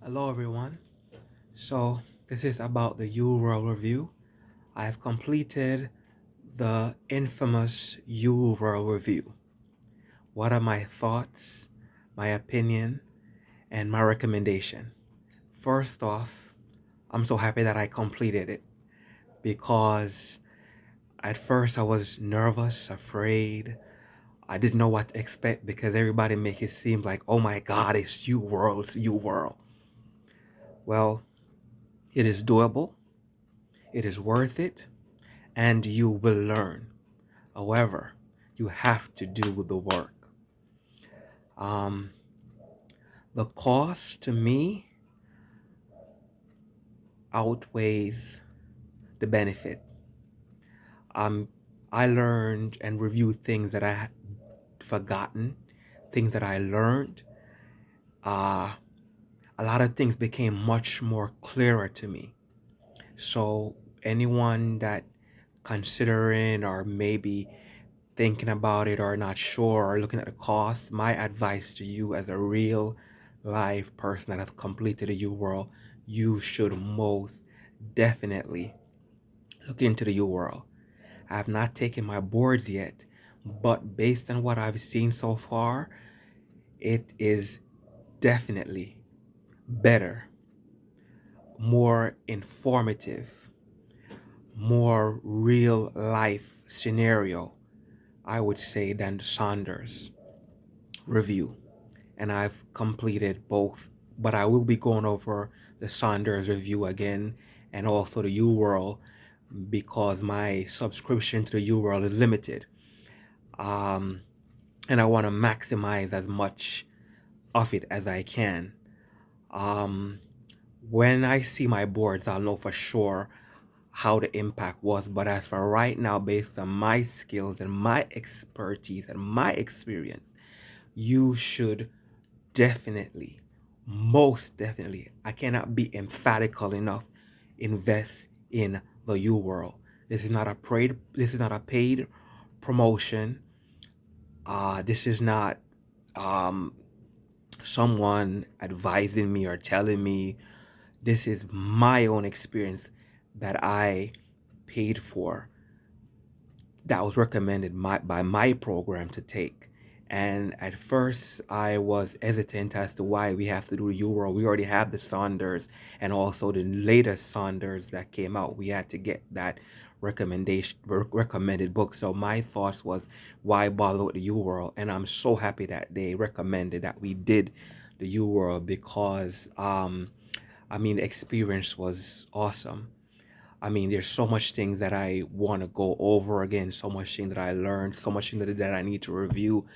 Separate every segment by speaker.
Speaker 1: Hello everyone. So this is about the Uworld review. I've completed the infamous Uworld review. What are my thoughts, my opinion, and my recommendation? First off, I'm so happy that I completed it because at first I was nervous, afraid. I didn't know what to expect because everybody make it seem like, oh my God, it's Uworld, it's Uworld. Well, it is doable. It is worth it and you will learn. However, you have to do the work. Um, the cost to me outweighs the benefit. Um, I learned and reviewed things that I had forgotten, things that I learned. Uh, a lot of things became much more clearer to me. So anyone that considering or maybe thinking about it or not sure or looking at the cost, my advice to you as a real live person that have completed the U World, you should most definitely look into the U World. I have not taken my boards yet, but based on what I've seen so far, it is definitely better, more informative, more real life scenario, I would say, than the Saunders review. And I've completed both, but I will be going over the Saunders review again and also the UWorld because my subscription to the UWorld is limited. Um, and I want to maximize as much of it as I can. Um, when I see my boards, I'll know for sure how the impact was. But as for right now, based on my skills and my expertise and my experience, you should definitely, most definitely, I cannot be emphatical enough, invest in the U World. This is not a paid promotion. This is not um someone advising me or telling me. This is my own experience that I paid for, that was recommended by my program to take. And at first, I was hesitant as to why we have to do the UWorld. We already have the Saunders and also the latest Saunders that came out. We had to get that recommended book. So my thoughts was, why bother with the UWorld? And I'm so happy that they recommended that we did the UWorld because the experience was awesome. There's so much things that I want to go over again, so much things that I learned, so much things that I need to review,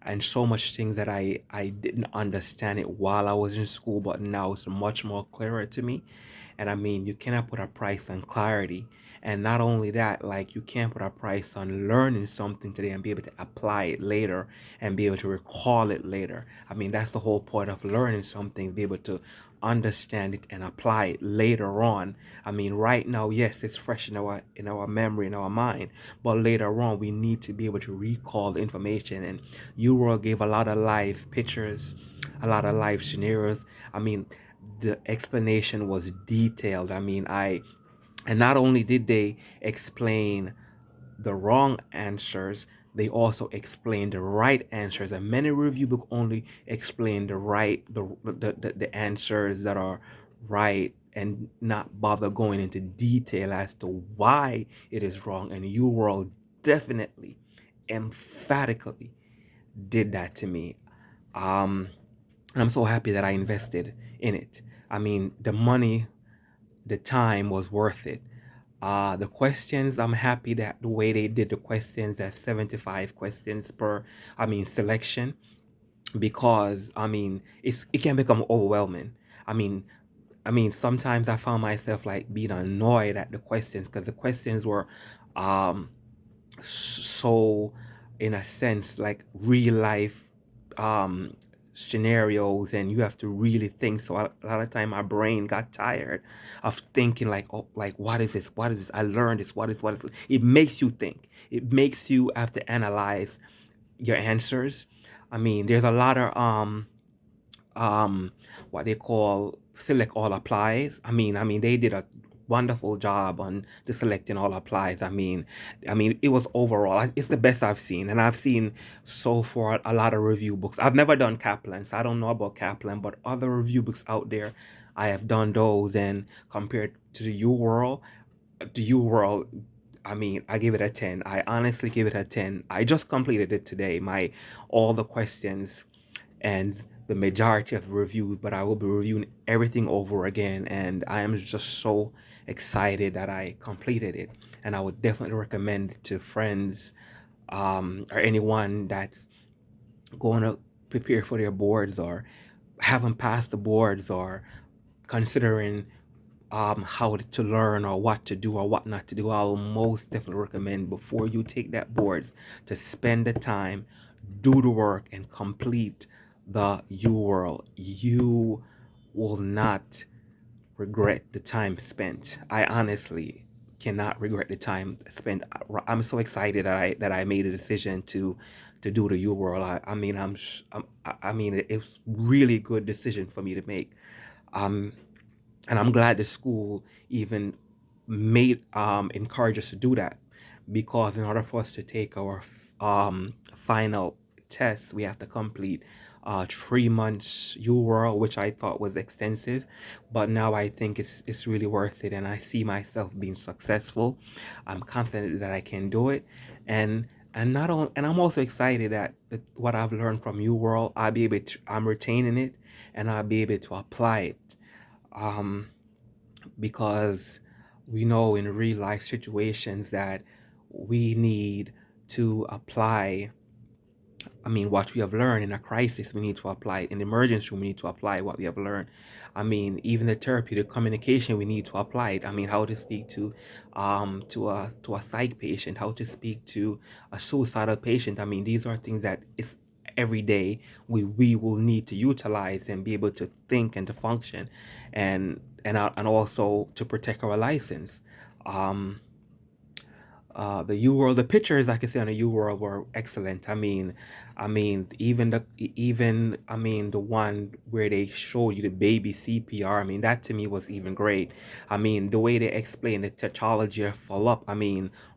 Speaker 1: and so much things that I didn't understand it while I was in school, but now it's much more clearer to me. And you cannot put a price on clarity. And not only that, like you can't put a price on learning something today and be able to apply it later and be able to recall it later. That's the whole point of learning something, be able to understand it and apply it later on. Right now, yes, it's fresh in our memory, in our mind, but later on we need to be able to recall the information. And UWorld gave a lot of live pictures, a lot of live scenarios. The explanation was detailed. And not only did they explain the wrong answers, they also explained the right answers. And many review book only explain the answers that are right and not bother going into detail as to why it is wrong. And you world definitely, emphatically did that to me. And I'm so happy that I invested in it. The money, the time was worth it. The questions, I'm happy that the way they did the questions, that 75 questions per, selection, because it can become overwhelming. I mean, sometimes I found myself like being annoyed at the questions because the questions were um so, in a sense, like real life um scenarios, and you have to really think. So a lot of time my brain got tired of thinking like, oh, like what is this, I learned this, what is it makes you think, it makes you have to analyze your answers. There's a lot of um what they call select all applies. I mean they did a wonderful job on the selecting all applies. I mean it was overall, it's the best I've seen, and I've seen so far a lot of review books. I've never done Kaplan, so I don't know about Kaplan, but other review books out there, I have done those, and compared to the U World, I mean, I give it a 10. I honestly give it a 10. I just completed it today. My All the questions and the majority of the reviews, but I will be reviewing everything over again, and I am just so excited that I completed it. And I would definitely recommend it to friends, or anyone that's going to prepare for their boards, or haven't passed the boards, or considering how to learn, or what to do or what not to do. I will most definitely recommend, before you take that boards, to spend the time, do the work, and complete the Uworld. You will not regret the time spent. I honestly cannot regret the time spent. I'm so excited that I made a decision to do the Uworld. I mean, it's really good decision for me to make. Um, and I'm glad the school even made encourage us to do that, because in order for us to take our final test, we have to complete 3 months UWorld, which I thought was extensive, but now I think it's really worth it, and I see myself being successful. I'm confident that I can do it, and not only, and I'm also excited that what I've learned from UWorld, I'm retaining it, and I'll be able to apply it. Um, because we know in real life situations that we need to apply. What we have learned in a crisis, we need to apply it. In the emergency room, we need to apply what we have learned. Even the therapeutic communication, we need to apply it. How to speak to a psych patient, how to speak to a suicidal patient. These are things that is every day we will need to utilize and be able to think and to function, and also to protect our license. Um, the U World, the pictures I could see on the U World were excellent. The one where they showed you the baby CPR. That to me was even great. The way they explain the technology of follow-up.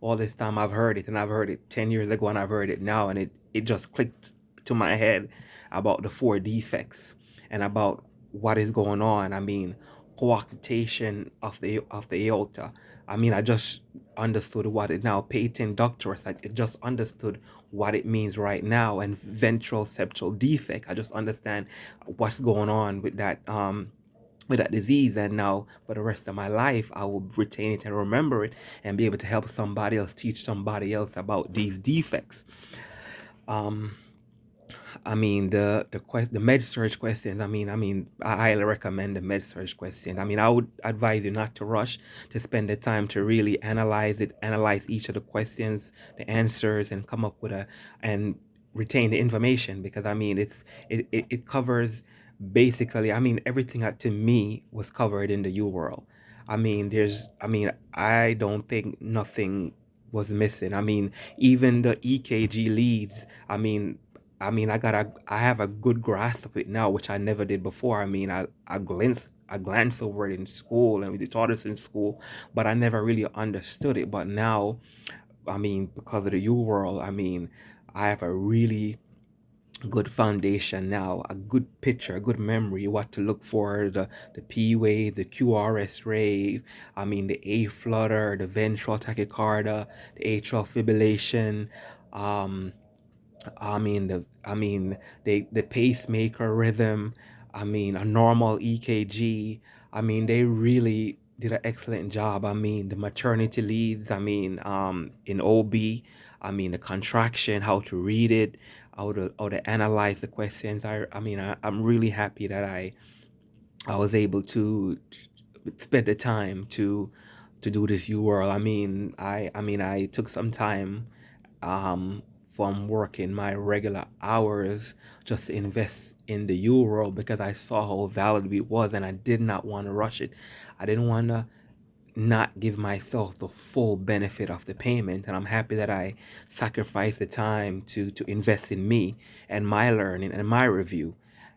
Speaker 1: All this time I've heard it, and I've heard it 10 years ago, and I've heard it now, and it just clicked to my head about the four defects and about what is going on. Coarctation of the aorta. I just understood what it now. Patent doctors, I just understood what it means right now. And ventral septal defect, I just understand what's going on with that disease, and now for the rest of my life I will retain it and remember it, and be able to help somebody else, teach somebody else about these defects. um the med surge questions. I highly recommend the med surge question. I would advise you not to rush, to spend the time to really analyze it, analyze each of the questions, the answers, and come up with a and retain the information, because it covers basically, everything that to me was covered in the U world. I don't think nothing was missing. Even the EKG leads. I have a good grasp of it now, which I never did before. I glanced over it in school, and we taught us in school, but I never really understood it. But now, because of the U world, I have a really good foundation now, a good picture, a good memory, what to look for, the P wave, the QRS wave, the A flutter, the ventral tachycardia, the atrial fibrillation, um, the pacemaker rhythm. A normal EKG. They really did an excellent job. The maternity leads. In OB. The contraction, how to read it, how to analyze the questions. I'm really happy that I was able to spend the time to do this URL. I took some time from working my regular hours just to invest in the URL, because I saw how valuable it was, and I did not want to rush it. I didn't want to not give myself the full benefit of the payment, and I'm happy that I sacrificed the time to invest in me and my learning and my review.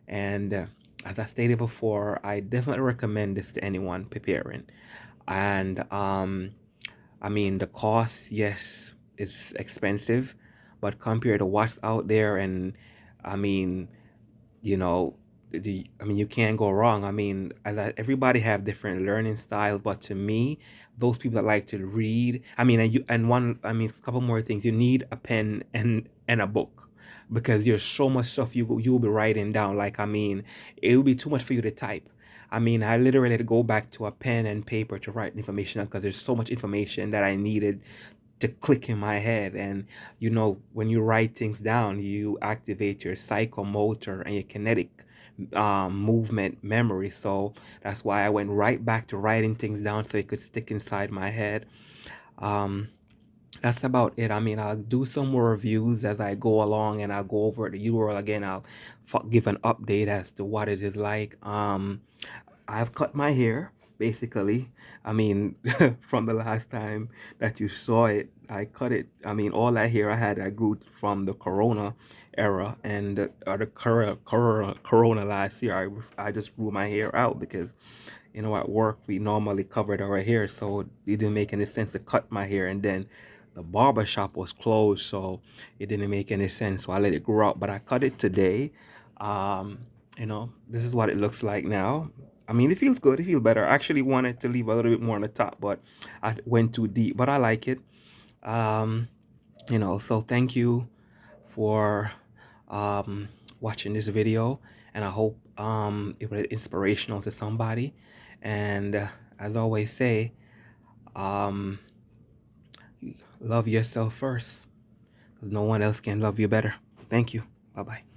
Speaker 1: And as I stated before, I definitely recommend this to anyone preparing. And I mean, the cost, yes, is expensive, but compared to what's out there, and I mean, you know, I mean, you can't go wrong. I mean, everybody have different learning styles, but to me, those people that like to read, I mean, I mean, a couple more things. You need a pen and a book because there's so much stuff you'll be writing down. Like, I mean, it will be too much for you to type. I mean, I literally had to go back to a pen and paper to write information because there's so much information that I needed to click in my head. And when you write things down, you activate your psychomotor and your kinetic movement memory. So that's why I went right back to writing things down so it could stick inside my head. um, that's about it. I mean, I'll do some more reviews as I go along, and I'll go over the URL again. I'll give an update as to what it is like. I've cut my hair, basically. I mean, from the last time that you saw it, I cut it. I mean, all that hair I had, I grew from the Corona era and Corona last year. I just grew my hair out because, at work we normally covered our hair, so it didn't make any sense to cut my hair. And then the barber shop was closed, so it didn't make any sense. So I let it grow out, but I cut it today. This is what it looks like now. I mean, it feels good. It feels better. I actually wanted to leave a little bit more on the top, but I went too deep. But I like it. Um, so thank you for watching this video, and I hope it was inspirational to somebody. And as I always say, um, love yourself first, because no one else can love you better. Thank you. Bye bye.